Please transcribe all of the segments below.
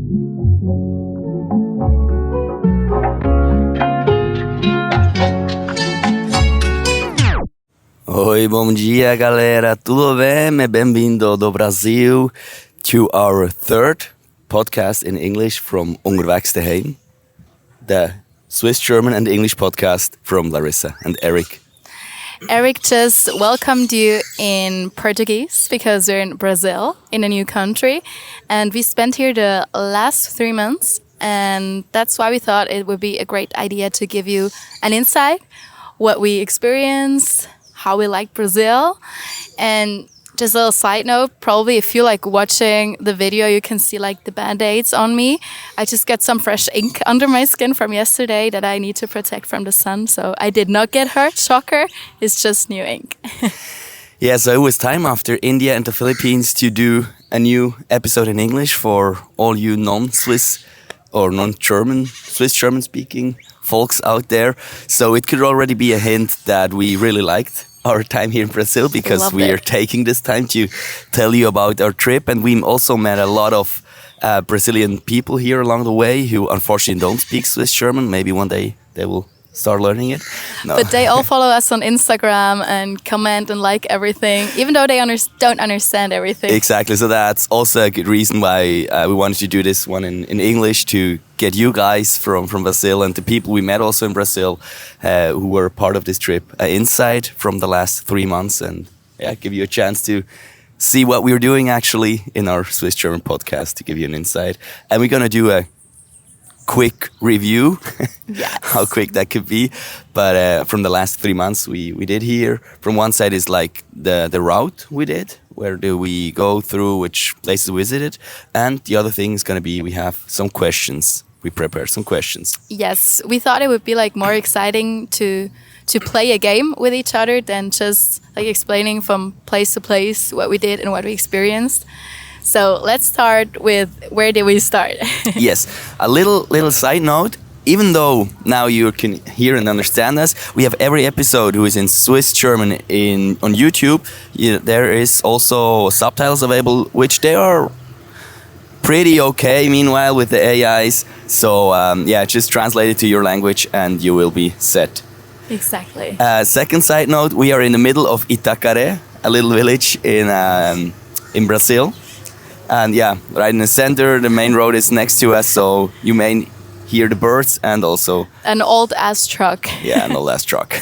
Oi, bom dia, galera. Tudo bem? Bem-vindo do Brasil to our third podcast in English from Onderwegs daheim, the Swiss, German and English podcast from Larissa and Eric. Eric just welcomed you in Portuguese because we're in Brazil, in a new country, and we spent here the last 3 months, and that's why we thought it would be a great idea to give you an insight, what we experienced, how we like Brazil. And just a little side note, probably if you like watching the video, you can see like the band-aids on me. I just got some fresh ink under my skin from yesterday that I need to protect from the sun. So I did not get hurt, shocker. It's just new ink. Yeah, so it was time after India and the Philippines to do a new episode in English for all you non-Swiss or non-German, Swiss-German speaking folks out there. So it could already be a hint that we really liked our time here in Brazil because we are taking this time to tell you about our trip, and we also met a lot of Brazilian people here along the way who unfortunately don't speak Swiss German. Maybe one day they will start learning it. No. But they all follow us on Instagram and comment and like everything, even though they don't understand everything. Exactly, so that's also a good reason why we wanted to do this one in English, to get you guys from Brazil and the people we met also in Brazil who were part of this trip insight from the last 3 months, and give you a chance to see what we're doing actually in our Swiss German podcast, to give you an insight. And we're going to do a quick review, yes. How quick that could be, but from the last 3 months we did here. From one side is like the route we did, where do we go through, which places we visited, and the other thing is going to be we have some questions. We prepared some questions. Yes, we thought it would be like more exciting to play a game with each other than just like explaining from place to place what we did and what we experienced. So let's start with, where did we start? Yes, a little side note. Even though now you can hear and understand us, we have every episode who is in Swiss German on YouTube. There is also subtitles available, which they are pretty okay meanwhile with the AIs. So just translate it to your language and you will be set. Exactly. Second side note, we are in the middle of Itacaré, a little village in Brazil. And right in the center, the main road is next to us, so you may hear the birds and also an old-ass truck. Yeah, an old-ass truck.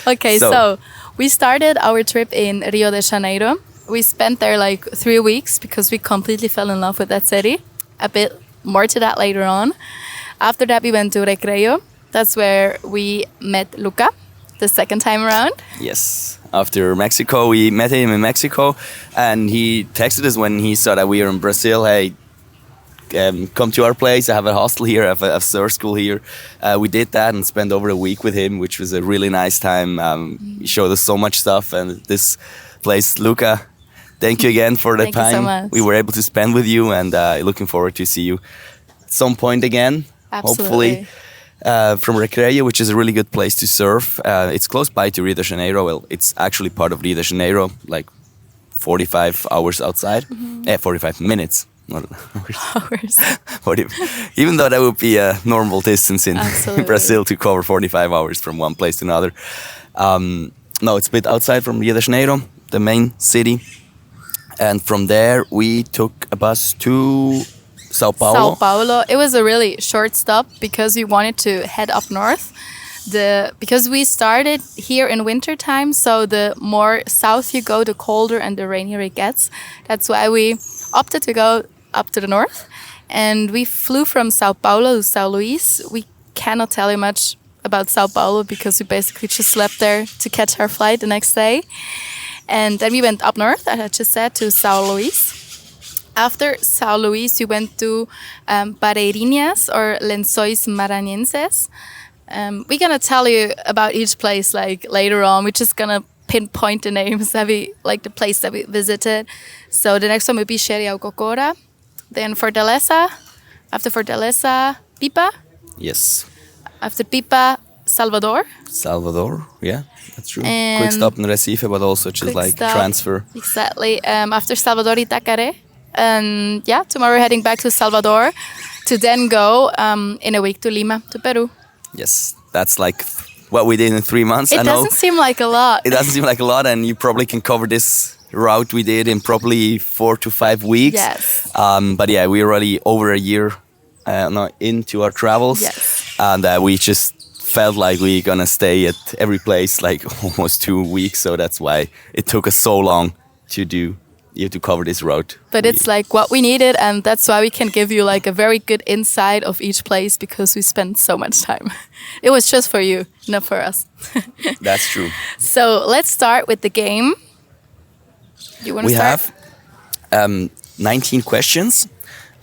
Okay, so we started our trip in Rio de Janeiro. We spent there like 3 weeks because we completely fell in love with that city. A bit more to that later on. After that, we went to Recreio. That's where we met Luca the second time around. Yes. After Mexico, we met him in Mexico, and he texted us when he saw that we were in Brazil. Hey, come to our place. I have a hostel here. I have a surf school here. We did that and spent over a week with him, which was a really nice time. He showed us so much stuff, and this place, Luca, thank you again for the time so much. We were able to spend with you, and looking forward to see you at some point again. Absolutely. Hopefully. From Recreio, which is a really good place to surf. It's close by to Rio de Janeiro. Well, it's actually part of Rio de Janeiro, like 45 hours outside. 45 minutes, not hours. 40, even though that would be a normal distance in Brazil to cover 45 hours from one place to another. No, it's a bit outside from Rio de Janeiro, the main city. And from there, we took a bus to Sao Paulo. It was a really short stop because we wanted to head up north. Because we started here in winter time, so the more south you go, the colder and the rainier it gets. That's why we opted to go up to the north. And we flew from Sao Paulo to São Luís. We cannot tell you much about Sao Paulo because we basically just slept there to catch our flight the next day. And then we went up north, as I just said, to São Luís. After São Luís, we went to Barreirinhas or Lençóis Maranhenses. We're gonna tell you about each place like later on. We're just gonna pinpoint the names that the place that we visited. So the next one would be Xeriau-Cocora. Then Fortaleza. After Fortaleza, Pipa. Yes. After Pipa, Salvador. Salvador, yeah, that's true. And quick stop in Recife, but also just like stop. Transfer. Exactly. After Salvador, Itacaré. And yeah, tomorrow we're heading back to Salvador to then go in a week to Lima, to Peru. Yes, that's like what we did in 3 months. It I know doesn't seem like a lot. it doesn't seem like a lot, and you probably can cover this route we did in probably 4 to 5 weeks. Yes. But yeah, we're already over a year now into our travels. Yes. And we just felt like we're gonna stay at every place like almost 2 weeks. So that's why it took us so long to cover this route. But it's like what we needed, and that's why we can give you like a very good insight of each place because we spent so much time. It was just for you, not for us. That's true. So let's start with the game. You want to We start? have 19 questions,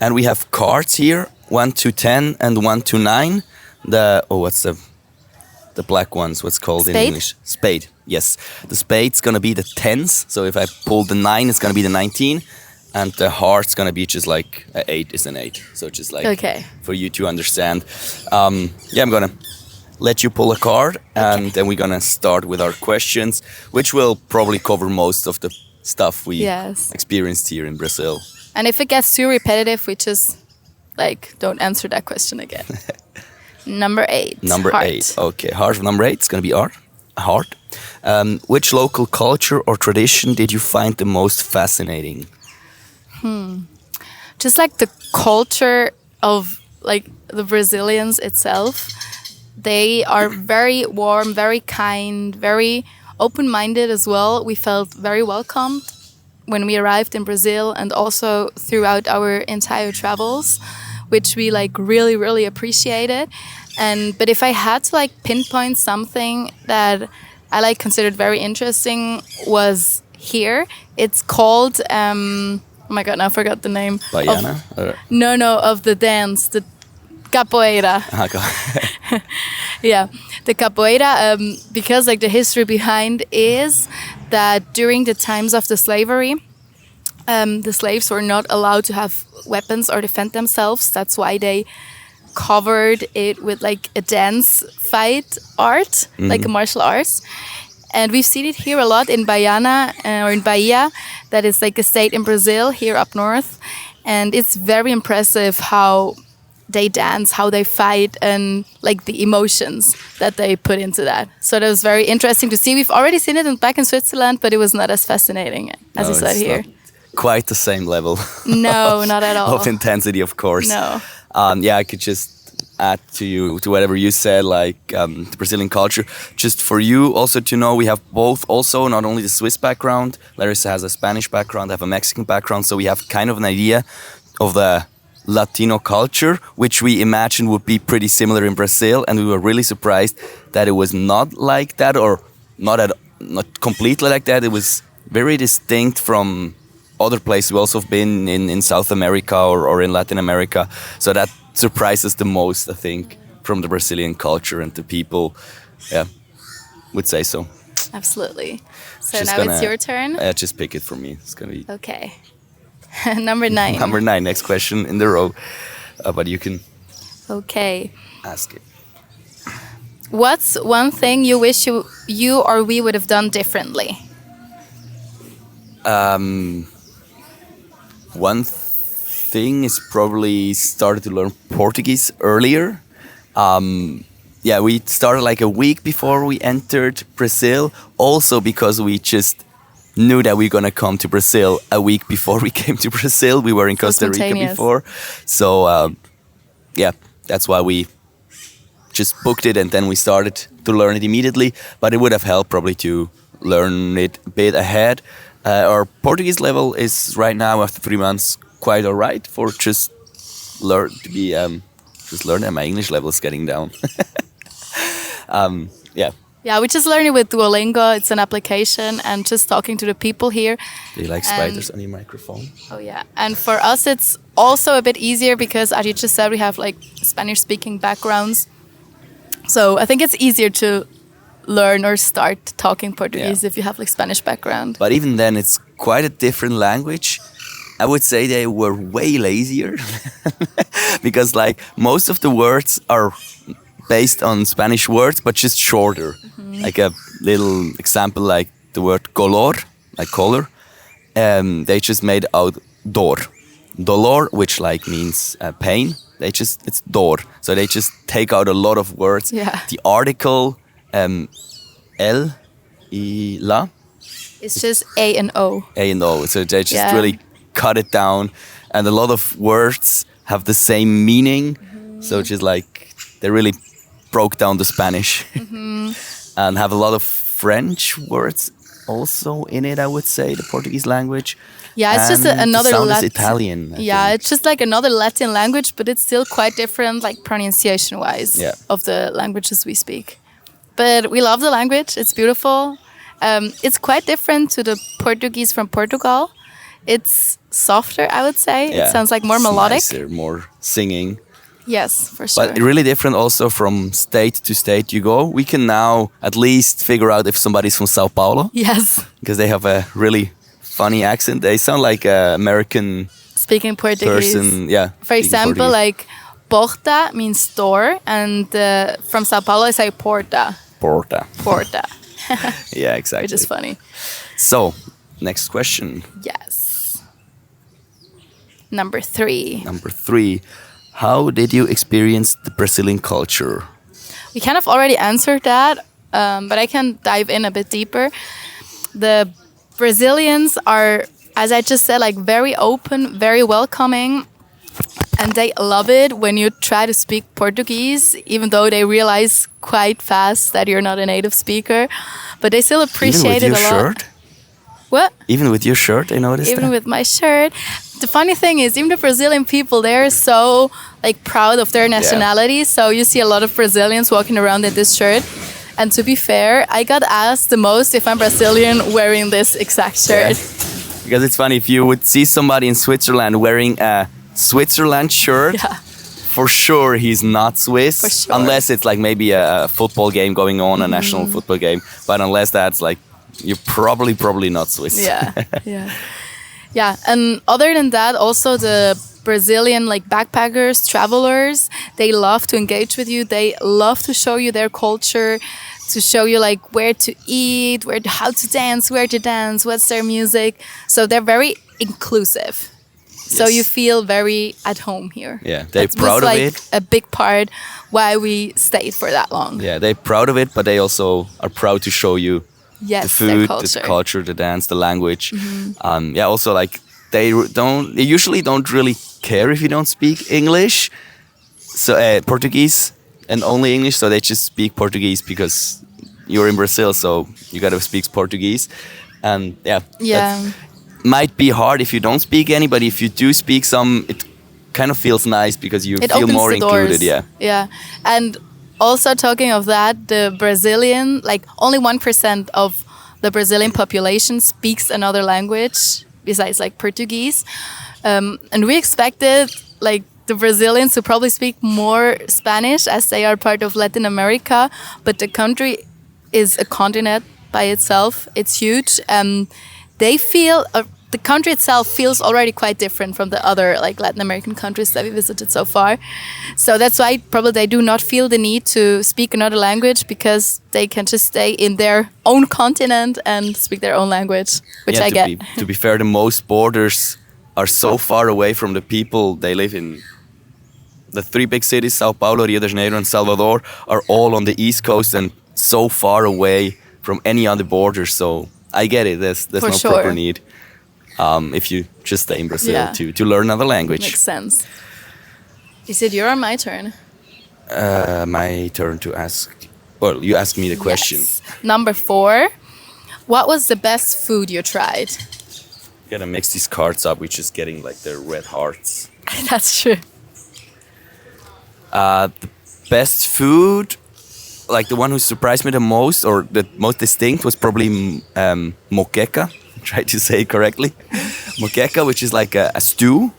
and we have cards here, 1 to 10 and 1 to 9. What's the black ones? What's called in Spade? English? Spade. Yes, the spade's gonna be the 10s. So if I pull the 9, it's gonna be the 19, and the heart's gonna be just like an 8 is an 8. So just like Okay. for you to understand. I'm gonna let you pull a card, and then we're gonna start with our questions, which will probably cover most of the stuff we Yes. experienced here in Brazil. And if it gets too repetitive, we just like don't answer that question again. Number 8. Number heart. 8. Okay, heart of number 8 is going to be heart. Which local culture or tradition did you find the most fascinating? Just like the culture of like the Brazilians itself. They are very warm, very kind, very open-minded as well. We felt very welcomed when we arrived in Brazil and also throughout our entire travels, which we like really, really appreciated. But if I had to like pinpoint something that I like considered very interesting was here. It's called oh my god, now I forgot the name. Baiana? No, of the dance, the capoeira. Yeah, the capoeira, because like the history behind is that during the times of the slavery, the slaves were not allowed to have weapons or defend themselves. That's why they covered it with like a dance fight art, like a martial arts. And we've seen it here a lot in Baiana or in Bahia, that is like a state in Brazil here up north. And it's very impressive how they dance, how they fight, and like the emotions that they put into that. So that was very interesting to see. We've already seen it back in Switzerland, but it was not as fascinating as you said here. Quite the same level. No, not at all. Of intensity, of course. No. I could just add to whatever you said, like the Brazilian culture. Just for you also to know, we have both also, not only the Swiss background, Larissa has a Spanish background, I have a Mexican background, so we have kind of an idea of the Latino culture, which we imagined would be pretty similar in Brazil, and we were really surprised that it was not like that, or not completely like that. It was very distinct from other places. We also have been in South America or in Latin America, so that surprises the most, I think, from the Brazilian culture and the people. Yeah, would say so. Absolutely. So Just now it's your turn. Just pick it for me. It's gonna be Okay. Number 9. number 9. Next question in the row, but you can Okay. ask it. What's one thing you wish you or we would have done differently? One thing is probably started to learn Portuguese earlier. We started like a week before we entered Brazil, also because we just knew that we were going to come to Brazil a week before we came to Brazil. We were in Costa Rica before. So, that's why we just booked it and then we started to learn it immediately. But it would have helped probably to learn it a bit ahead. Our Portuguese level is right now, after 3 months, quite all right for just learning. My English level is getting down. Yeah, we just learned it with Duolingo. It's an application, and just talking to the people here. Do you like spiders on your microphone? Oh yeah, and for us it's also a bit easier because, as you just said, we have like Spanish-speaking backgrounds. So I think it's easier to learn or start talking Portuguese if you have like Spanish background. But even then, it's quite a different language. I would say they were way lazier because like most of the words are based on Spanish words, but just shorter. Like a little example, like the word color, like color, they just made out door. dolor, which like means pain. It's dor. So they just take out a lot of words. Yeah. The article el, I, la, It's just A and O. a and o. So they just Yeah. really cut it down, and a lot of words have the same meaning. So it's just like they really broke down the Spanish and have a lot of French words also in it. I would say the Portuguese language. Yeah, it's just And another the sound is Latin. Italian. I Yeah, think. it's just like another Latin language, but it's still quite different, like pronunciation wise, Yeah. of the languages we speak. But we love the language. It's beautiful. It's quite different to the Portuguese from Portugal. It's softer, I would say. Yeah. It sounds like more It's melodic. nicer, more singing. Yes, for sure. But really different also from state to state you go. We can now at least figure out if somebody's from Sao Paulo Yes, because they have a really funny accent. They sound like an American speaking Portuguese. person. Yeah. For speaking example, Portuguese. like porta means door, and from Sao Paulo I say porta. Porta. Porta, Yeah, exactly. which is funny. So, next question. Yes. Number 3. Number 3. How did you experience the Brazilian culture? We kind of already answered that, but I can dive in a bit deeper. The Brazilians are, as I just said, like very open, very welcoming, and they love it when you try to speak Portuguese, even though they realize quite fast that you're not a native speaker. But they still appreciate Even it with a your lot. shirt? What? Even with your shirt, I noticed Even that. with my shirt. The funny thing is, even the Brazilian people, they're so like proud of their nationality. So you see a lot of Brazilians walking around in this shirt. And to be fair, I got asked the most if I'm Brazilian wearing this exact shirt. Because it's funny, if you would see somebody in Switzerland wearing a Switzerland shirt, Yeah. for sure he's not Swiss. For sure. Unless it's like maybe a football game going on, a national Mm-hmm. football game. But unless that's like, you're probably not Swiss. Yeah, yeah, yeah. And other than that, also the Brazilian like backpackers, travelers, they love to engage with you. They love to show you their culture, to show you like where to eat, how to dance, where to dance, what's their music. So they're very inclusive. So Yes. you feel very at home here. Yeah, they're That proud was of like it. a big part why we stayed for that long. Yeah, they're proud of it, but they also are proud to show you Yes, the food, their the culture, the dance, the language. Yeah, also like they usually don't really care if you don't speak English, so Portuguese and only English. So they just speak Portuguese because you're in Brazil, so you gotta speak Portuguese. And yeah, Yeah. that might be hard if you don't speak any, but if you do speak some, it kind of feels nice because you It feel opens more the included. doors. Yeah. Yeah. And also talking of that, the Brazilian, like only 1% of the Brazilian population speaks another language besides like Portuguese. And we expected like the Brazilians to probably speak more Spanish as they are part of Latin America, but the country is a continent by itself. It's huge. They feel the country itself feels already quite different from the other like Latin American countries that we visited so far. So that's why probably they do not feel the need to speak another language because they can just stay in their own continent and speak their own language, which Yeah, I get. To be fair, the most borders are so far away from the people. They live in the 3 big cities, Sao Paulo, Rio de Janeiro, and Salvador, are all on the East Coast and so far away from any other borders. So I get it. There's For no sure. proper need if you just stay in Brazil Yeah. to learn another language. Makes sense. Is it your or my turn? My turn to ask. Well, you asked me the question. Yes. Number 4. What was the best food you tried? Gotta mix these cards up. We're just getting like the red hearts. That's true. The best food, like the one who surprised me the most or the most distinct, was probably moqueca. Try to say it correctly. Moqueca, which is like a stew.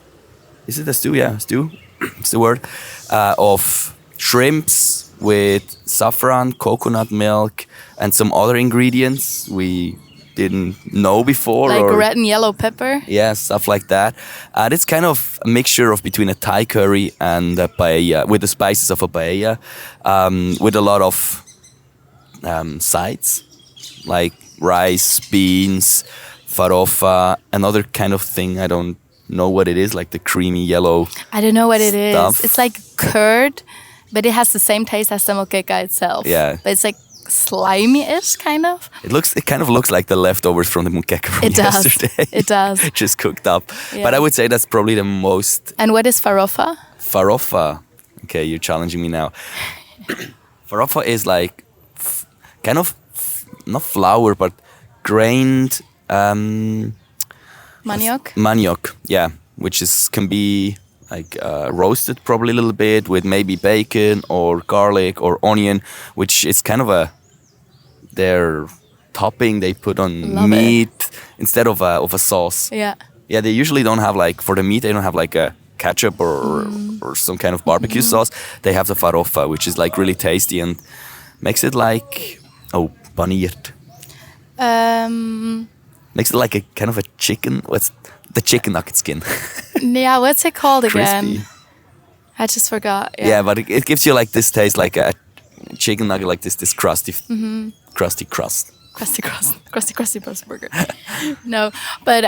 Is it a stew? Yeah, stew. It's the word. Of shrimps with saffron, coconut milk, and some other ingredients we didn't know before. Like or, red and yellow pepper. yeah, stuff like that. It's kind of a mixture of between a Thai curry and a paella, with the spices of a paella, with a lot of sides, like rice, beans, farofa, another kind of thing I don't know what it is? Like the creamy yellow. I don't know what it stuff. is. It's like curd, but it has the same taste as the moqueca itself. Yeah. But it's like slimy-ish, kind of. It kind of looks like the leftovers from the moqueca from It does. yesterday. It does. Just cooked up. Yeah. But I would say that's probably the most. And what is farofa? Farofa. Okay, you're challenging me now. Farofa is like kind of not flour, but grained Manioc? manioc. Yeah, which can be like roasted probably a little bit with maybe bacon or garlic or onion, which is kind of their topping they put on Love meat instead of a sauce. Yeah. Yeah, they usually don't have like for the meat they don't have like a ketchup or some kind of barbecue sauce. They have the farofa, which is like really tasty and makes it like paniert. Makes it like a kind of a chicken. What's the chicken nugget skin? Yeah, what's it called again? Crispy. I just forgot. Yeah, but it gives you like this taste like a chicken nugget, like this crusty, crusty crust. Crusty burger. No, but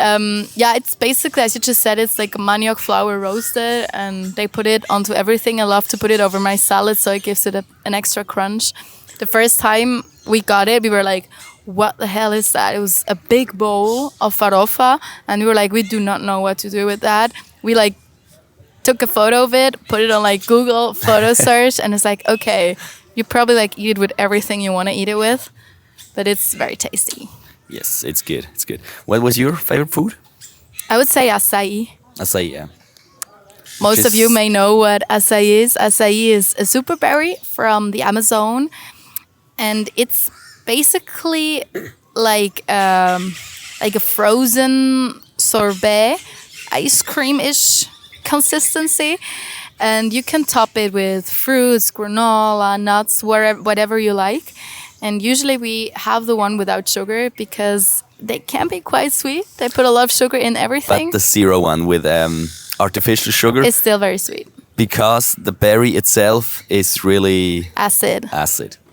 yeah, it's basically, as you just said, it's like manioc flour roasted, and they put it onto everything. I love to put it over my salad, so it gives it an extra crunch. The first time we got it, we were like, what the hell is that? It was a big bowl of farofa, and we were like, we do not know what to do with that. We like took a photo of it, put it on like Google photo search, and it's like, okay, you probably like eat it with everything you want to eat it with, but it's very tasty. Yes, it's good. It's good. What was your favorite food? I would say açai. Açai, yeah. Most of you may know what açai is. Açai is a super berry from the Amazon, and it's basically like a frozen sorbet, ice cream-ish consistency, and you can top it with fruits, granola, nuts, whatever you like. And usually we have the one without sugar because they can be quite sweet. They put a lot of sugar in everything. But the zero one with artificial sugar, it's still very sweet because the berry itself is really acid.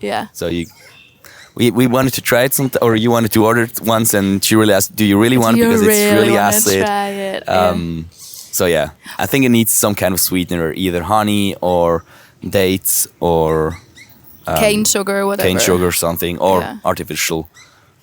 Yeah. So we wanted to try it or you wanted to order it once, and she really asked, "Do you really want it?" Because it's really acid. Try it. So yeah, I think it needs some kind of sweetener, either honey or dates or cane sugar, whatever. Cane sugar or something, or artificial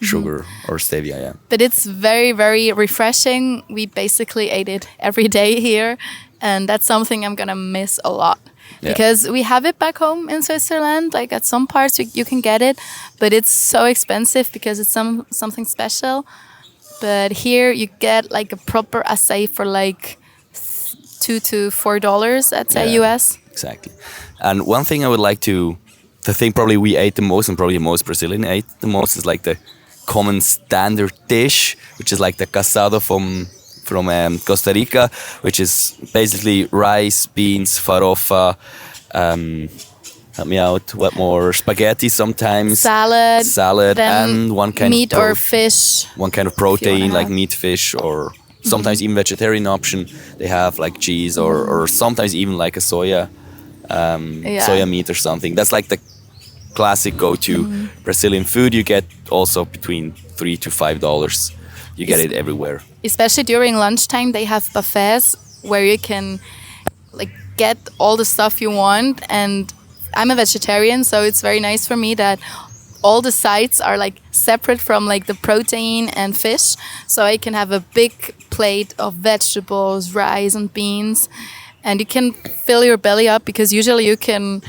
Mm-hmm. sugar or stevia, yeah. But it's very, very refreshing. We basically ate it every day here, and that's something I'm gonna miss a lot. Yeah. Because we have it back home in Switzerland, like at some parts you can get it, but it's so expensive because it's something special. But here you get like a proper açai for like $2 to $4, I'd say, US. Exactly. And one thing I would like the thing probably we ate the most, and probably most Brazilian ate the most, is like the common standard dish, which is like the cassado from Costa Rica, which is basically rice, beans, farofa, help me out, what more? Spaghetti sometimes. Salad, and one kind meat of or fish. One kind of protein, like meat, fish, or sometimes even vegetarian option. They have like cheese or sometimes even like a soya meat or something. That's like the classic go-to Brazilian food. You get also between $3 to $5. You get it everywhere. Especially during lunchtime, they have buffets where you can like get all the stuff you want. And I'm a vegetarian, so it's very nice for me that all the sides are like separate from like the protein and fish. So I can have a big plate of vegetables, rice and beans, and you can fill your belly up because usually you can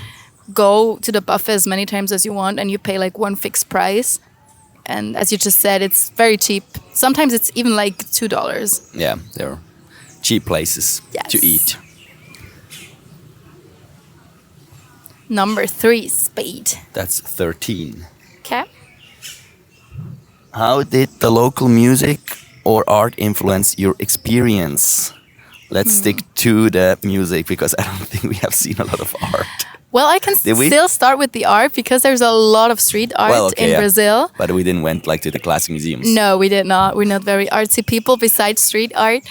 go to the buffet as many times as you want and you pay like one fixed price. And as you just said, it's very cheap. Sometimes it's even like $2. Yeah, they're cheap places to eat. Number 3, spade. That's 13. Okay. How did the local music or art influence your experience? Let's stick to the music because I don't think we have seen a lot of art. Well, I can still start with the art because there's a lot of street art in Brazil. But we didn't went like to the classic museums. No, we did not. We're not very artsy people besides street art.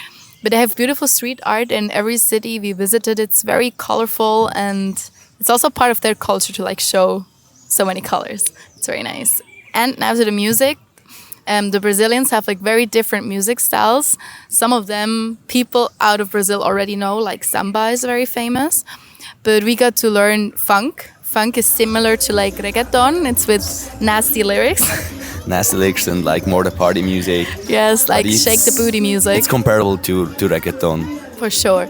But they have beautiful street art in every city we visited. It's very colorful, and it's also part of their culture to like show so many colors. It's very nice. And now to the music. The Brazilians have like very different music styles. Some of them people out of Brazil already know, like samba is very famous. But we got to learn funk. Funk is similar to like reggaeton. It's with nasty lyrics. Nasty lyrics and like more the party music. Yes, like shake the booty music. It's comparable to reggaeton. For sure.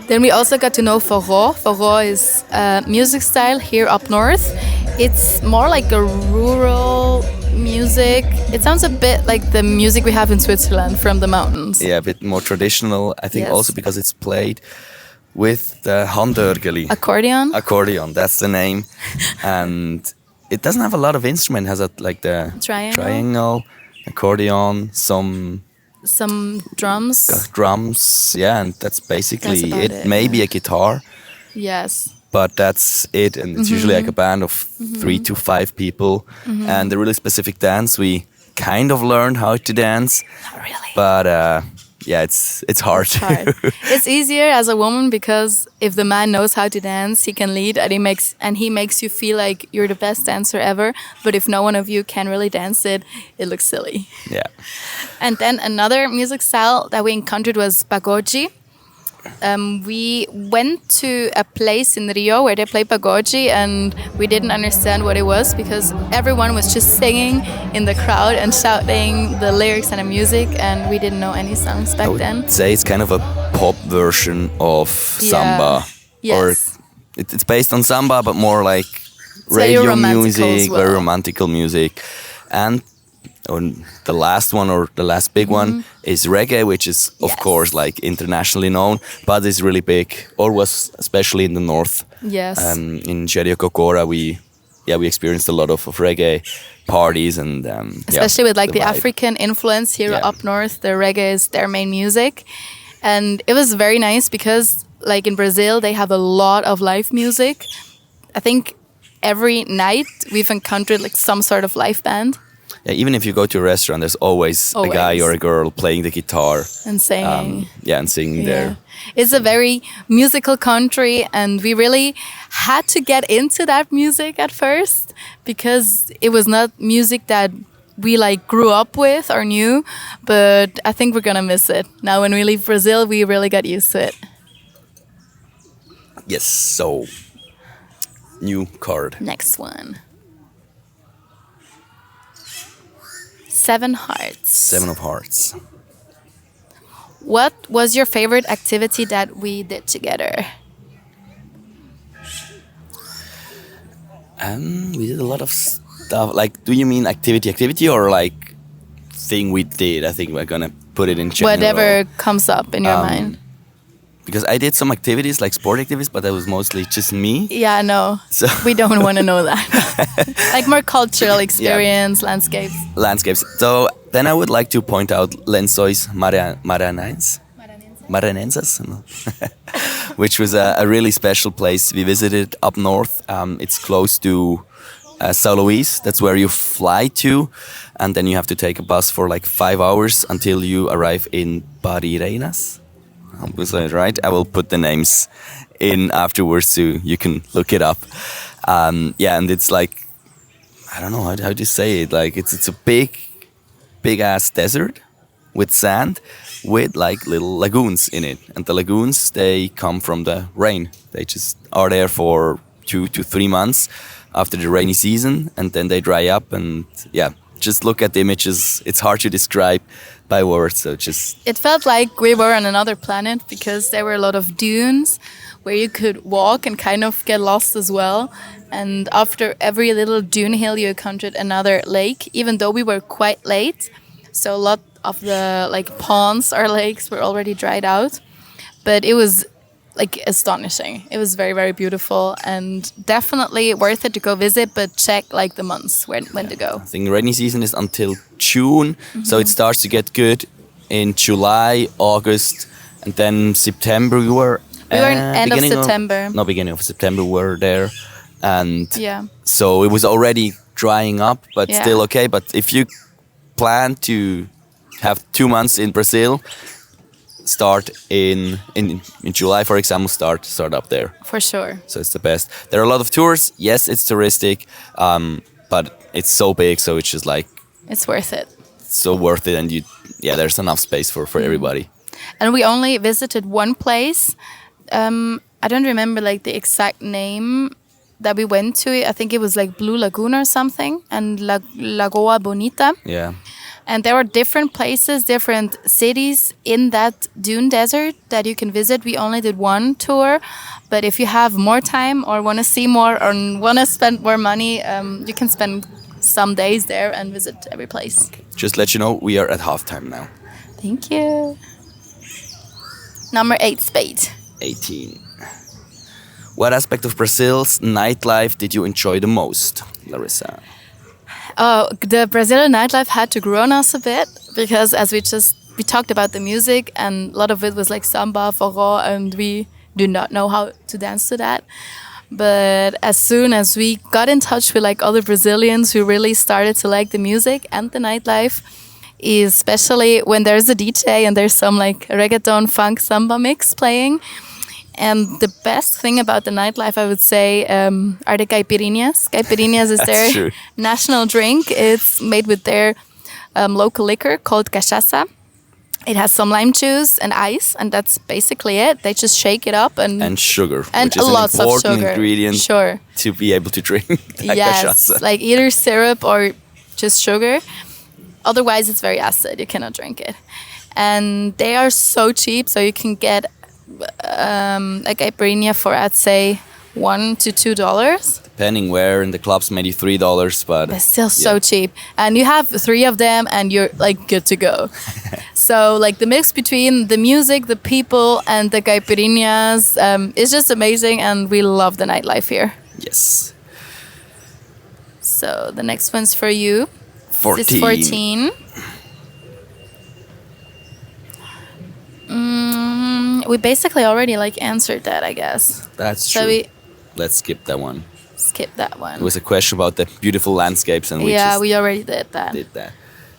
Then we also got to know forró. Forró is a music style here up north. It's more like a rural music. It sounds a bit like the music we have in Switzerland from the mountains. Yeah, a bit more traditional. I think also because it's played with the handörgeli. Accordion, that's the name. And it doesn't have a lot of instrument. It has like the triangle, accordion, some drums. Yeah, and that's basically it. Maybe a guitar. Yes. But that's it, and it's usually like a band of 3 to 5 people. And the really specific dance, we kind of learned how to dance. Not really. But yeah, it's hard. It's easier as a woman because if the man knows how to dance, he can lead and he makes you feel like you're the best dancer ever. But if no one of you can really dance it looks silly. Yeah. And then another music style that we encountered was pagode. We went to a place in Rio where they play pagode, and we didn't understand what it was because everyone was just singing in the crowd and shouting the lyrics and the music, and we didn't know any songs back then. I would say it's kind of a pop version of samba. Yes. Or it's based on samba, but more like radio music, very romantical music. And the last one, or the last big one, is reggae, which is of course like internationally known, but is really big, or was especially in the north. Yes. In Jericho-Cocora, we experienced a lot of reggae parties, and especially with like the African influence here up north, the reggae is their main music, and it was very nice because like in Brazil they have a lot of live music. I think every night we've encountered like some sort of live band. Yeah, even if you go to a restaurant, there's always a guy or a girl playing the guitar and singing. And singing there. It's a very musical country, and we really had to get into that music at first because it was not music that we like grew up with or knew. But I think we're gonna miss it now when we leave Brazil. We really got used to it. Yes. So, new card. Next one. 7 hearts. 7 of hearts. What was your favorite activity that we did together? We did a lot of stuff. Like, do you mean activity, or like thing we did? I think we're gonna put it in general. Whatever comes up in your mind. Because I did some activities, like sport activities, but that was mostly just me. Yeah, no. So we don't want to know that. Like more cultural experience, landscapes. So then I would like to point out Lençóis Maranhenses, which was a really special place we visited up north. It's close to São Luís. That's where you fly to, and then you have to take a bus for like 5 hours until you arrive in Barreiras. Right? I will put the names in afterwards so you can look it up. And it's like, I don't know how to say it. Like it's a big ass desert with sand with like little lagoons in it. And the lagoons, they come from the rain. They just are there for 2 to 3 months after the rainy season, and then they dry up. And just look at the images. It's hard to describe by words, so it felt like we were on another planet because there were a lot of dunes where you could walk and kind of get lost as well. And after every little dune hill you encountered another lake, even though we were quite late, so a lot of the like ponds or lakes were already dried out. But it was like astonishing. It was very, very beautiful, and definitely worth it to go visit, but check like the months when to go. I think rainy season is until June, so it starts to get good in July, August, and then September we were beginning of September we were there, and so it was already drying up, but still okay. But if you plan to have 2 months in Brazil, start in July, for example, start up there. For sure. So it's the best. There are a lot of tours. Yes, it's touristic, but it's so big, so it's just like... It's worth it. so worth it, and there's enough space for everybody. And we only visited one place. I don't remember like the exact name that we went to. I think it was like Blue Lagoon or something, and Lagoa Bonita. Yeah. And there are different places, different cities in that dune desert that you can visit. We only did one tour, but if you have more time or want to see more or want to spend more money, you can spend some days there and visit every place. Okay. Just let you know, we are at halftime now. Thank you. Number 8, Spade. 18. What aspect of Brazil's nightlife did you enjoy the most, Larissa? The Brazilian nightlife had to grow on us a bit because as we talked about the music and a lot of it was like samba, forró, and we do not know how to dance to that. But as soon as we got in touch with like other Brazilians who really started to like the music and the nightlife, especially when there's a DJ and there's some like reggaeton, funk, samba mix playing. And the best thing about the nightlife, I would say, are the caipirinhas. Caipirinhas is their true. national drink. It's made with their local liquor called cachaça. It has some lime juice and ice, and that's basically it. They just shake it up and sugar, and which is lots an important of sugar. ingredient Sure. to be able to drink that Yes, cachaça. like either syrup or just sugar. Otherwise, it's very acid. You cannot drink it. And they are so cheap, so you can get a caipirinha for, I'd say, $1 to $2. Depending where in the clubs, maybe $3, but It's still so cheap. And you have 3 of them and you're like good to go. So like the mix between the music, the people and the caipirinhas is just amazing, and we love the nightlife here. yes. So the next one's for you. 14. This is 14. We basically already like answered that, I guess. That's So true. we Let's skip that one. skip that one. It was a question about the beautiful landscapes, and we just we already did that. did that.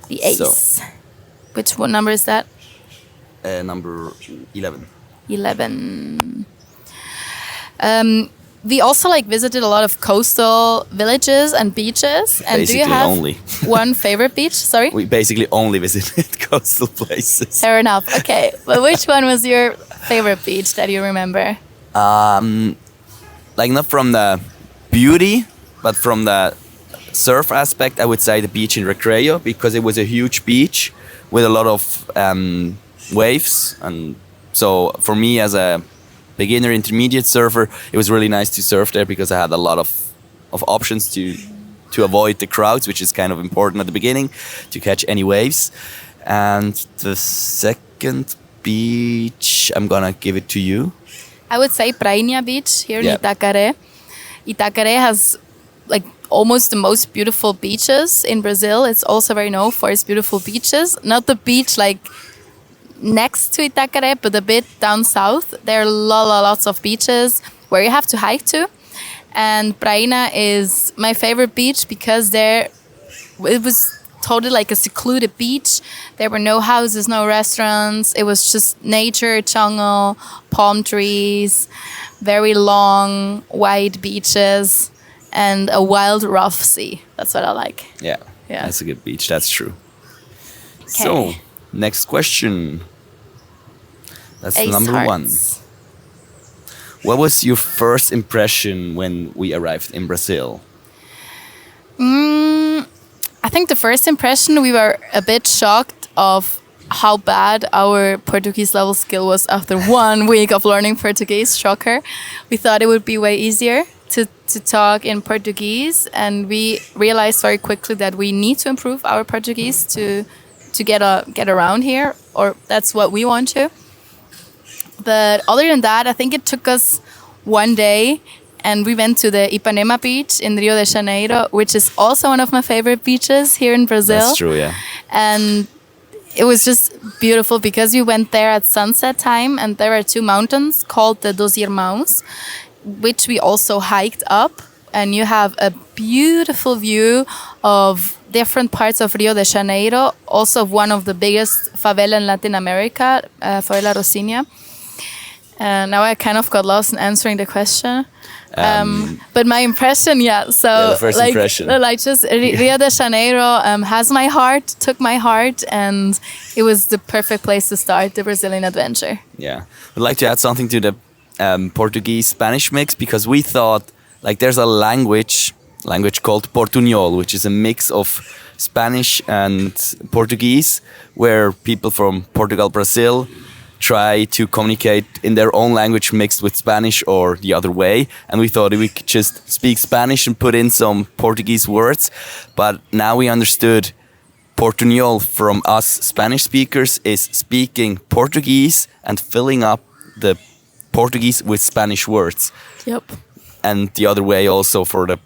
The ace. So- Which one number is that? Number 11. 11. We also like visited a lot of coastal villages and beaches. And do you Basically have only. one favorite beach? Sorry? We basically only visited coastal places. Fair enough. Okay. But which one was your favorite beach that you remember? Like not from the beauty, but from the surf aspect, I would say the beach in Recreio, because it was a huge beach with a lot of waves, and so for me as a beginner intermediate surfer, it was really nice to surf there because I had a lot of options to avoid the crowds, which is kind of important at the beginning to catch any waves. And the second beach, I'm gonna give it to you. I would say Prainha Beach here Yeah. in Itacaré. Itacaré has like almost the most beautiful beaches in Brazil. It's also very known for its beautiful beaches. Not the beach like next to Itacaré, but a bit down south. There are lots of beaches where you have to hike to. And Prainha is my favorite beach because it was totally like a secluded beach. There were no houses, no restaurants. It was just nature, jungle, palm trees, very long, wide beaches, and a wild, rough sea. That's what I like. Yeah, Yeah. that's a good beach. That's true. Okay. So, next question. That's Ace number hearts. 1. What was your first impression when we arrived in Brazil? I think the first impression, we were a bit shocked of how bad our Portuguese level skill was after 1 week of learning Portuguese. Shocker. We thought it would be way easier to talk in Portuguese, and we realized very quickly that we need to improve our Portuguese to get around here, or that's what we want to. But other than that, I think it took us 1 day, and we went to the Ipanema beach in Rio de Janeiro, which is also one of my favorite beaches here in Brazil. That's true, yeah. And it was just beautiful because we went there at sunset time, and there are 2 mountains called the Dos Irmãos, which we also hiked up. And you have a beautiful view of different parts of Rio de Janeiro, also one of the biggest favela in Latin America, Favela Rocinha. Now I kind of got lost in answering the question. But my impression, so the first impression. Like just Rio de Janeiro has my heart, took my heart, and it was the perfect place to start the Brazilian adventure. Yeah, I'd like to add something to the Portuguese-Spanish mix, because we thought like there's a language called Portuñol, which is a mix of Spanish and Portuguese, where people from Portugal, Brazil try to communicate in their own language mixed with Spanish or the other way. And we thought we could just speak Spanish and put in some Portuguese words. But now we understood Portuñol from us Spanish speakers is speaking Portuguese and filling up the Portuguese with Spanish words. Yep. And the other way also for the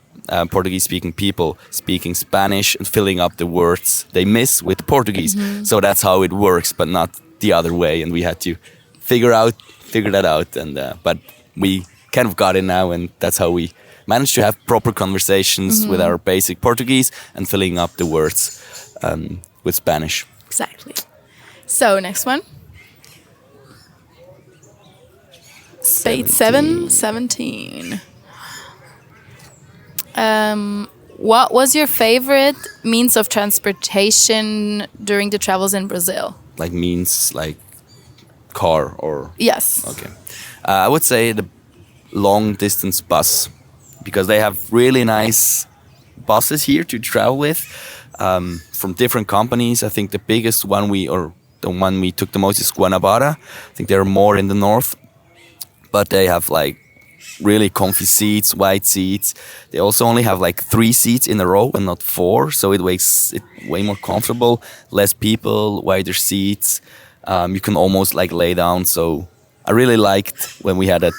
Portuguese-speaking people speaking Spanish and filling up the words they miss with Portuguese. So that's how it works, but not the other way. And we had to figure that out. And but we kind of got it now, and that's how we managed to have proper conversations with our basic Portuguese and filling up the words with Spanish. Exactly. So next one. Spade 17. What was your favorite means of transportation during the travels in Brazil? Like means like car or... Yes. Okay. I would say the long distance bus, because they have really nice buses here to travel with from different companies. I think the biggest one the one we took the most is Guanabara. I think they're more in the north, but they have like really comfy seats, wide seats. They also only have like 3 seats in a row and not 4, so it makes it way more comfortable. Less people, wider seats. You can almost like lay down. So I really liked when we had a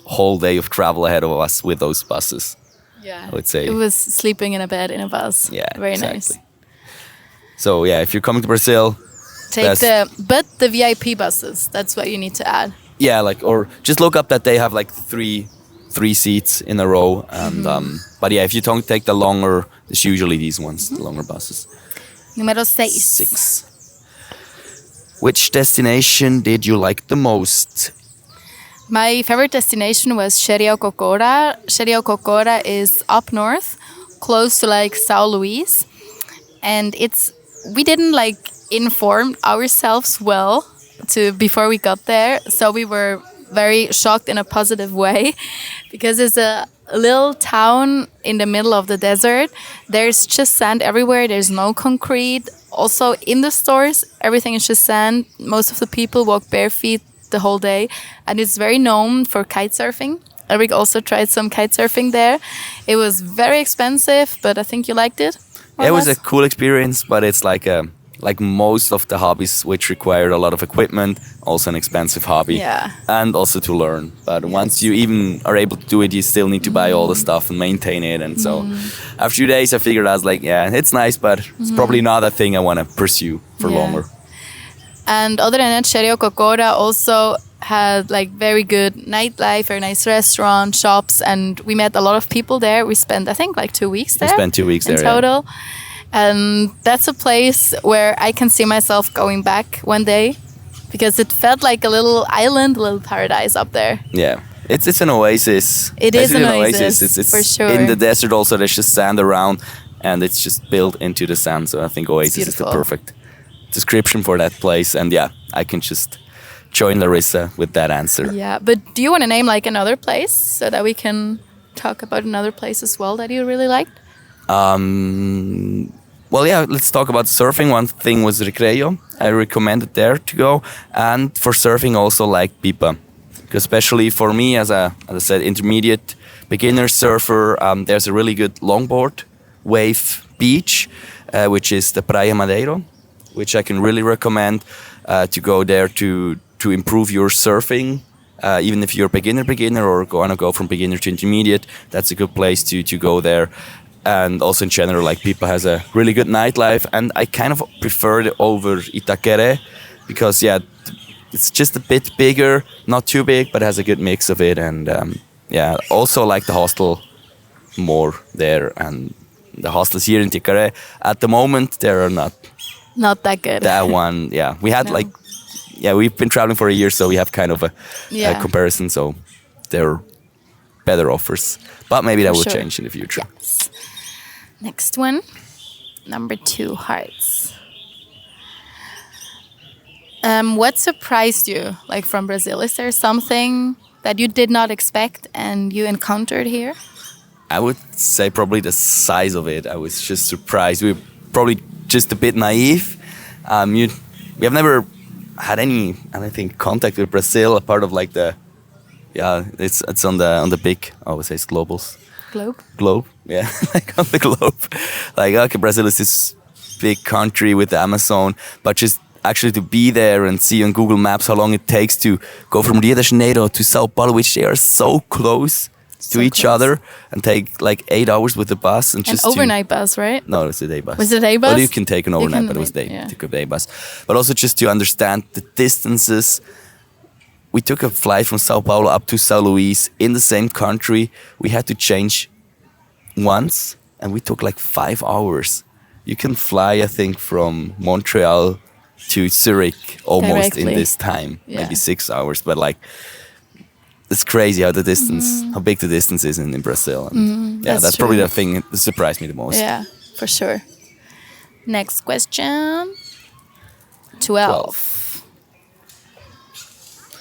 whole day of travel ahead of us with those buses. Yeah, I would say it was sleeping in a bed in a bus. Yeah, very exactly. nice. So yeah, if you're coming to Brazil, take the VIP buses. That's what you need to add. Yeah, like, or just look up that they have like three seats in a row. And but yeah, if you don't take the longer, it's usually these ones, the longer buses. Número 6. 6. Which destination did you like the most? My favorite destination was Xeriococora. Xeriococora is up north, close to like São Luís, and we didn't like inform ourselves well before we got there, so we were very shocked in a positive way, because it's a little town in the middle of the desert. There's just sand everywhere. There's no concrete. Also in the stores, everything is just sand. Most of the people walk bare feet the whole day, and it's very known for kite surfing. Eric also tried some kite surfing there. It was very expensive, but I think you liked it. It was a cool experience, but it's like most of the hobbies which require a lot of equipment, also an expensive hobby. Yeah. And also to learn. But once you even are able to do it, you still need to buy all the stuff and maintain it. And so after a few days, I figured I was like, yeah, it's nice, but it's probably not a thing I want to pursue for longer. And other than that, Xeriococora also had like very good nightlife, very nice restaurants, shops, and we met a lot of people there. We spent, I think, like 2 weeks there. We spent 2 weeks in there total. Yeah. And that's a place where I can see myself going back one day, because it felt like a little island, a little paradise up there. Yeah. It's an oasis. It is an oasis, It's for sure. In the desert also, there's just sand around, and it's just built into the sand. So I think oasis is the perfect description for that place. And yeah, I can just join Larissa with that answer. Yeah, but do you want to name like another place so that we can talk about another place as well that you really liked? Well, yeah, let's talk about surfing. One thing was Recreio. I recommended there to go. And for surfing, also like Pipa. Because especially for me, as I said, intermediate beginner surfer, there's a really good longboard wave beach, which is the Praia Madeiro, which I can really recommend to go there to improve your surfing. Even if you're a beginner or going to go from beginner to intermediate, that's a good place to go there. And also in general, like Pipa has a really good nightlife, and I kind of prefer it over Itaquere because yeah, it's just a bit bigger, not too big, but has a good mix of it. And yeah, also like the hostel more there, and the hostels here in Itaquere at the moment they are not that good. That one, yeah, we had we've been traveling for a year, so we have kind of a comparison. So they're better offers. But maybe that will sure. change in the future. Yes. Next one, number 2, hearts. What surprised you, like from Brazil? Is there something that you did not expect and you encountered here? I would say probably the size of it. I was just surprised. We were probably just a bit naive. We have never had any, I think, contact with Brazil, a part of like the, it's on the big, I would say it's globe, yeah, like on the globe. Like, okay, Brazil is this big country with the Amazon, but just actually to be there and see on Google Maps how long it takes to go from Rio de Janeiro to Sao Paulo, which they are so close to each other, and take like 8 hours with the bus and just an overnight bus, right? No, it's a day bus. Was it a day bus? Well, you can take an overnight, but it was took a day bus. But also just to understand the distances. We took a flight from Sao Paulo up to São Luís in the same country. We had to change once, and we took like 5 hours. You can fly, I think, from Montreal to Zurich almost Directly. in this time, maybe 6 hours. But like, it's crazy how how big the distance is in Brazil. And that's probably the thing that surprised me the most. Yeah, for sure. Next question. 12.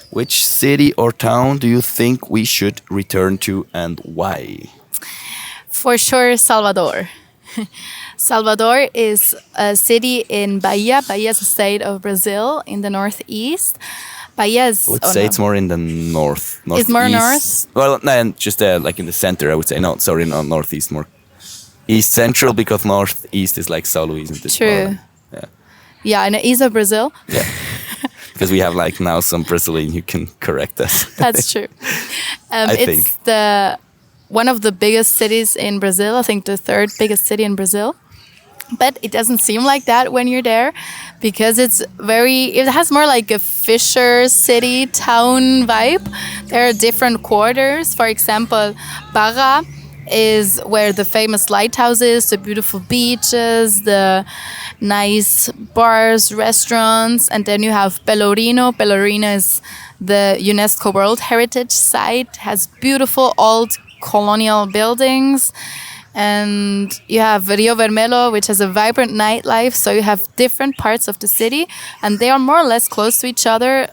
Which city or town do you think we should return to and why? For sure, Salvador. Salvador is a city in Bahia. Bahia is a state of Brazil in the northeast. Bahia is... I would say it's more in the north. It's more north? Well, no, just like in the center, I would say. No, sorry, not northeast, more east central, because northeast is like São Luís and this True. part. Yeah. Yeah, in the east of Brazil. Yeah. Because we have like now some Brazilian who can correct us. That's true. I think. It's one of the biggest cities in Brazil. I think the 3rd biggest city in Brazil. But it doesn't seem like that when you're there, because it has more like a fisher city town vibe. There are different quarters. For example, Barra is where the famous lighthouse is, the beautiful beaches, the nice bars, restaurants. And then you have Pelourinho. Pelourinho is the UNESCO World Heritage Site, has beautiful old colonial buildings. And you have Rio Vermelho, which has a vibrant nightlife. So you have different parts of the city, and they are more or less close to each other.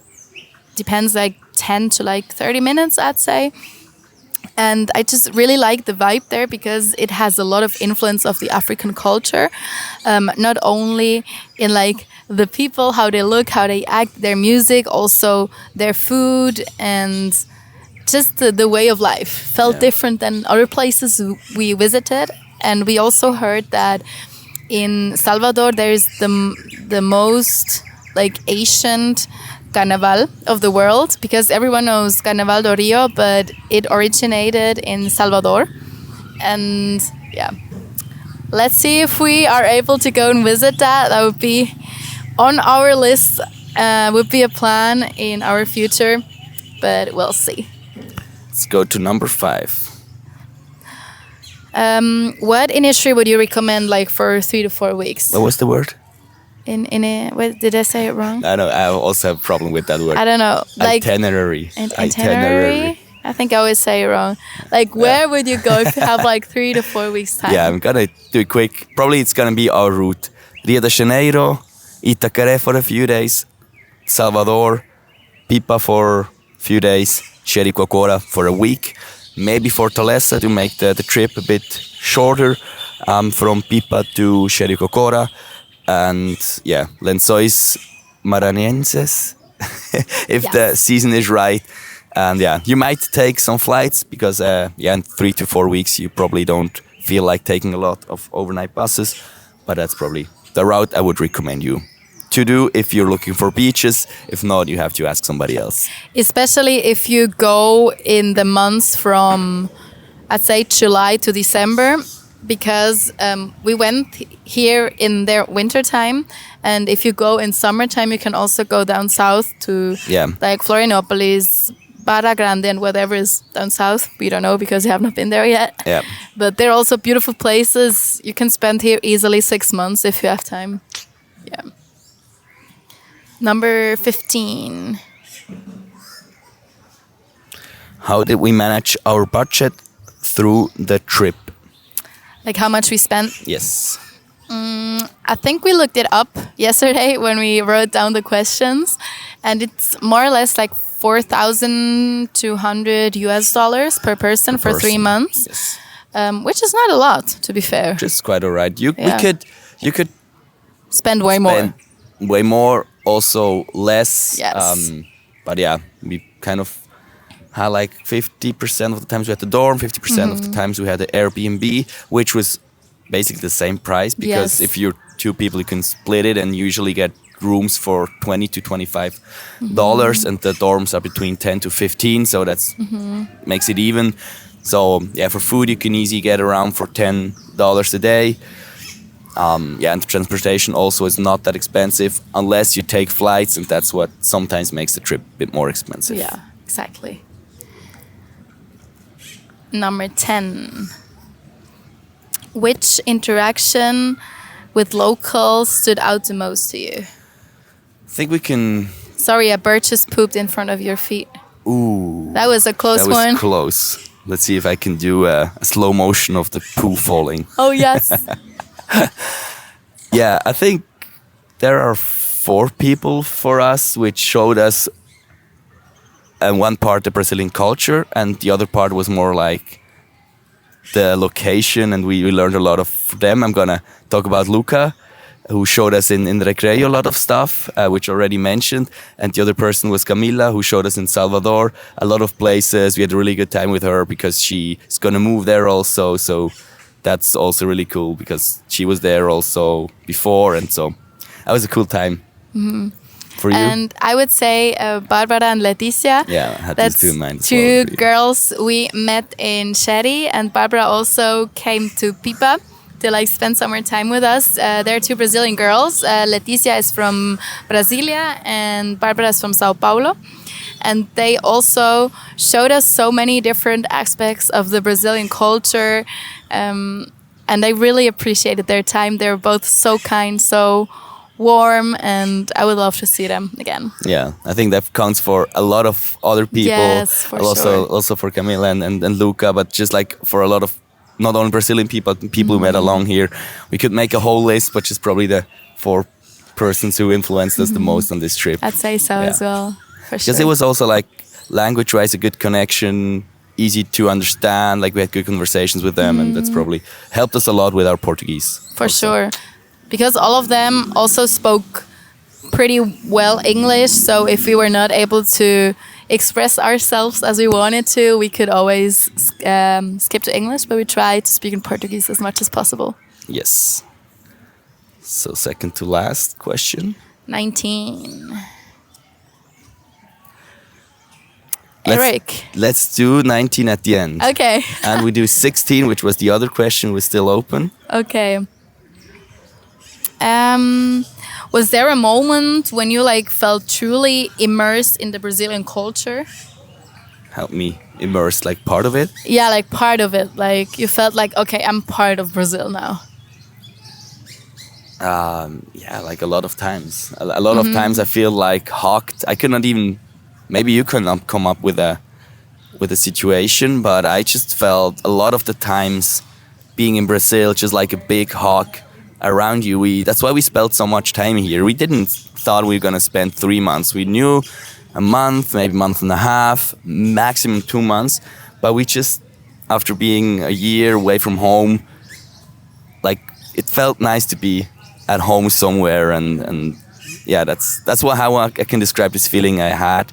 Depends, like 10 to like 30 minutes, I'd say. And I just really like the vibe there, because it has a lot of influence of the African culture. Not only in like the people, how they look, how they act, their music, also their food, and just the way of life felt different than other places we visited. And we also heard that in Salvador there is the most like ancient carnival of the world, because everyone knows Carnaval do Rio, but it originated in Salvador. And yeah, let's see if we are able to go and visit that. That would be on our list, would be a plan in our future, but we'll see. Let's go to number 5. What industry would you recommend, like for 3 to 4 weeks? What was the word? What, did I say it wrong? I know. I also have a problem with that word. I don't know. Like itinerary. Itinerary. I think I always say it wrong. Like, where would you go if you have like 3 to 4 weeks time? Yeah, I'm gonna do it quick. Probably it's gonna be our route: Rio de Janeiro, Itacaré for a few days, Salvador, Pipa for a few days, Jericoacoara for a week, maybe Fortaleza to make the trip a bit shorter, from Pipa to Jericoacoara, and yeah, Lençóis Maranhenses, if the season is right. And yeah, you might take some flights, because in 3 to 4 weeks you probably don't feel like taking a lot of overnight buses, but that's probably the route I would recommend you to do if you're looking for beaches. If not, you have to ask somebody else. Especially if you go in the months from, I'd say, July to December, because we went here in their winter time, and if you go in summertime, you can also go down south to like Florianopolis, Barra Grande, and whatever is down south. We don't know because we have not been there yet. Yeah. But they're also beautiful places. You can spend here easily 6 months if you have time. Yeah. Number 15. how did we manage our budget through the trip? Like how much we spent? Yes. I think we looked it up yesterday when we wrote down the questions, and it's more or less like 4,200 US dollars per person for 3 months, Yes. Which is not a lot, to be fair. Just quite alright. You could Spend way more. spend way more, also less. Yes. But yeah, we kind of had like 50% of the times we had the dorm, 50% of the times we had the Airbnb, which was basically the same price, because Yes. if you're two people, you can split it and usually get rooms for $20 to $25, and the dorms are between 10 to 15, so that's makes it even. So yeah, for food you can easily get around for $10 a day. Yeah, and the transportation also is not that expensive unless you take flights, and that's what sometimes makes the trip a bit more expensive. Yeah, exactly. Number 10. Which interaction with locals stood out the most to you? I think we can. Sorry, a bird just pooped in front of your feet. Ooh, That was a close that was one. close. Let's see if I can do a slow motion of the poo falling. Oh, yes. Yeah, I think there are 4 people for us which showed us, one part the Brazilian culture, and the other part was more like the location, and we learned a lot of them. I'm gonna talk about Luca, who showed us in Recreio a lot of stuff, which already mentioned, and the other person was Camila, who showed us in Salvador a lot of places. We had a really good time with her because she's gonna move there also, so that's also really cool because she was there also before, and so that was a cool time. For you? And I would say Barbara and Leticia. Yeah, I had That's these two in mind as two well. girls we met in Sherry, and Barbara also came to Pipa to like spend some more time with us. They're 2 Brazilian girls. Leticia is from Brasilia and Barbara is from Sao Paulo. And they also showed us so many different aspects of the Brazilian culture. And I really appreciated their time. They were both so kind, so warm, and I would love to see them again. Yeah, I think that counts for a lot of other people. Yes, for sure. Also for Camila and Luca, but just like for a lot of not only Brazilian people, but people who met along here. We could make a whole list, but just probably the 4 persons who influenced us the most on this trip. I'd say so as well, for sure. Because it was also like language-wise a good connection, easy to understand. Like we had good conversations with them, and that's probably helped us a lot with our Portuguese. For also. sure. Because all of them also spoke pretty well English, so if we were not able to express ourselves as we wanted to, we could always skip to English, but we tried to speak in Portuguese as much as possible. Yes. So second to last question. 19. Let's- Let's do 19 at the end. Okay. And we do 16, which was the other question, was still open. Okay. Was there a moment when you like felt truly immersed in the Brazilian culture? Help me immerse, like part of it. Yeah, like part of it. Like you felt like, okay, I'm part of Brazil now. Yeah, like a lot of times. A lot of times I feel like hooked. I could not even. Maybe you could not come up with a situation, but I just felt a lot of the times being in Brazil, just like a big hug around you. That's why we spent so much time here. We didn't thought we were gonna spend 3 months. We knew a month, maybe a month and a half, maximum 2 months. But we just, after being a year away from home, like it felt nice to be at home somewhere, and yeah, that's how I can describe this feeling I had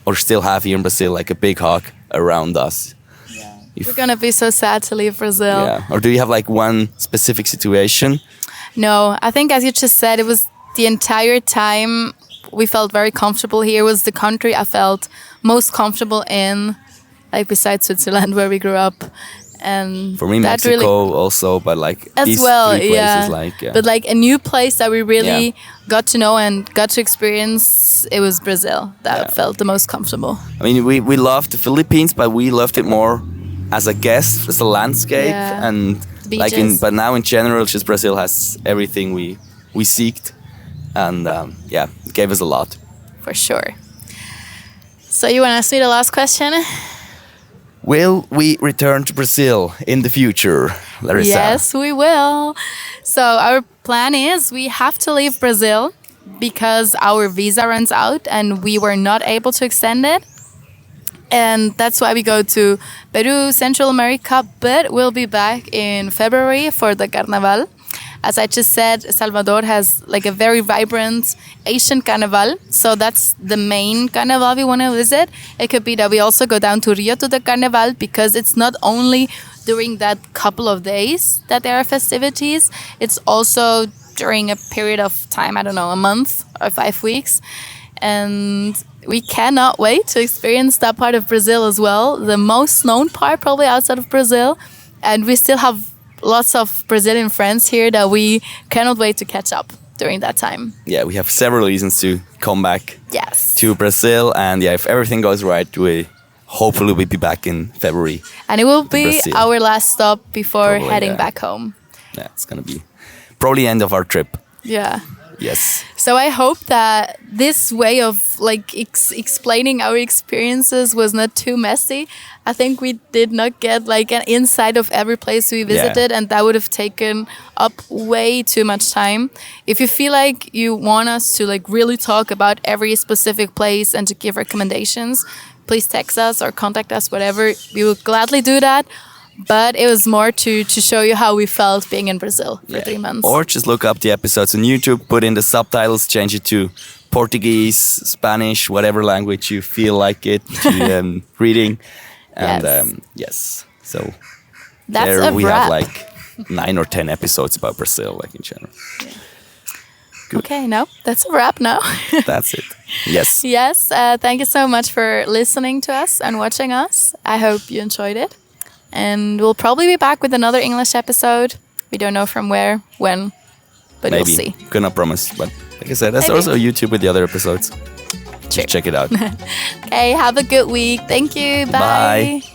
or still have here in Brazil, like a big hug around us. We're gonna be so sad to leave Brazil. Yeah. Or do you have like one specific situation? No, I think as you just said, it was the entire time we felt very comfortable here. It was the country I felt most comfortable in, like besides Switzerland where we grew up. And For me, that Mexico really, also, but like as these well, 3 places, yeah. like But like a new place that we really Yeah. got to know and got to experience, it was Brazil that felt the most comfortable. I mean, we loved the Philippines, but we loved it more as a guest, as a landscape, Yeah. and like Beaches. but now in general, just Brazil has everything we seeked, and yeah, it gave us a lot. For sure. So you want to ask me the last question? Will we return to Brazil in the future, Larissa? Yes, we will. So our plan is we have to leave Brazil because our visa runs out and we were not able to extend it. And that's why we go to Peru, Central America, but we'll be back in February for the Carnaval. As I just said, Salvador has like a very vibrant Asian carnival. So that's the main carnival we want to visit. It could be that we also go down to Rio to the carnival because it's not only during that couple of days that there are festivities. It's also during a period of time, I don't know, a month or 5 weeks. And we cannot wait to experience that part of Brazil as well. The most known part probably outside of Brazil. And we still have lots of Brazilian friends here that we cannot wait to catch up during that time. Yeah, we have several reasons to come back to Brazil. And yeah, if everything goes right, we hopefully will be back in February. And it will be our last stop before probably, heading back home. Yeah, it's going to be probably the end of our trip. Yeah. Yes. So I hope that this way of like explaining our experiences was not too messy. I think we did not get like an insight of every place we visited, and that would have taken up way too much time. If you feel like you want us to like really talk about every specific place and to give recommendations, please text us or contact us, whatever. We will gladly do that. But it was more to show you how we felt being in Brazil for 3 months. Or just look up the episodes on YouTube, put in the subtitles, change it to Portuguese, Spanish, whatever language you feel like it to reading. And so that's there we wrap. have like 9 or 10 episodes about Brazil, like in general. Yeah. Okay, no, that's a wrap now. That's it. Yes. Yes, thank you so much for listening to us and watching us. I hope you enjoyed it. And we'll probably be back with another English episode. We don't know from where, when, but Maybe. we'll see. Cannot promise. But like I said, there's also YouTube with the other episodes. Just check it out. Okay, have a good week. Thank you. Bye. Bye.